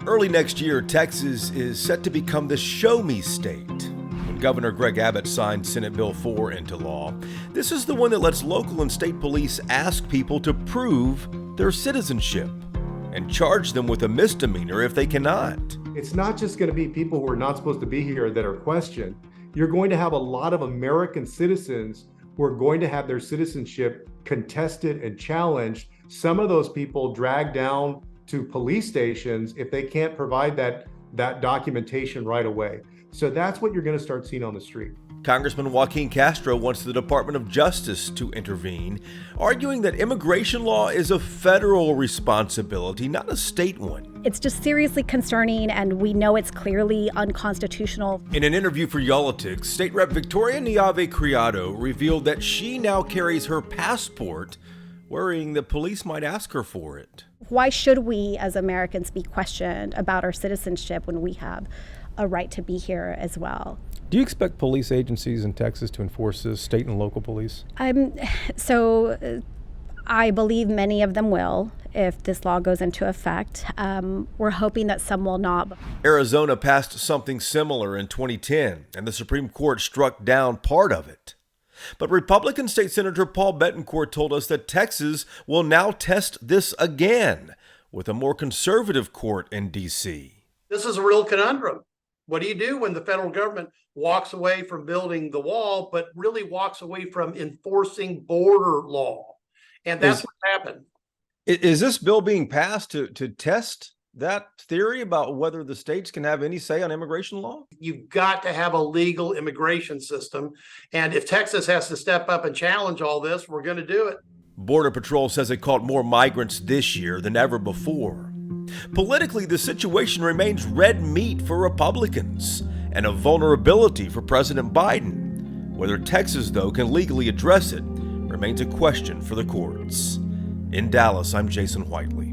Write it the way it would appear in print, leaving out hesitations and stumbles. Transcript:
Early next year, Texas is set to become the show-me state. When Governor Greg Abbott signed Senate Bill 4 into law, this is the one that lets local and state police ask people to prove their citizenship and charge them with a misdemeanor if they cannot. It's not just going to be people who are not supposed to be here that are questioned. You're going to have a lot of American citizens who are going to have their citizenship contested and challenged. Some of those people dragged down to police stations if they can't provide that documentation right away. So that's what you're going to start seeing on the street. Congressman Joaquin Castro wants the Department of Justice to intervene, arguing that immigration law is a federal responsibility, not a state one. It's just seriously concerning, and we know it's clearly unconstitutional. In an interview for yall-itics, State Rep Victoria Neave Criado revealed that she now carries her passport, worrying that police might ask her for it. Why should we as Americans be questioned about our citizenship when we have a right to be here as well? Do you expect police agencies in Texas to enforce this, state and local police? I believe many of them will if this law goes into effect. We're hoping that some will not. Arizona passed something similar in 2010, and the Supreme Court struck down part of it. But Republican State Senator Paul Bettencourt told us that Texas will now test this again with a more conservative court in D.C. This is a real conundrum. What do you do when the federal government walks away from building the wall, but really walks away from enforcing border law? And that's what happened. Is this bill being passed to test that theory about whether the states can have any say on immigration law? You've got to have a legal immigration system. And if Texas has to step up and challenge all this, we're going to do it. Border Patrol says it caught more migrants this year than ever before. Politically, the situation remains red meat for Republicans and a vulnerability for President Biden. Whether Texas, though, can legally address it remains a question for the courts. In Dallas, I'm Jason Whiteley.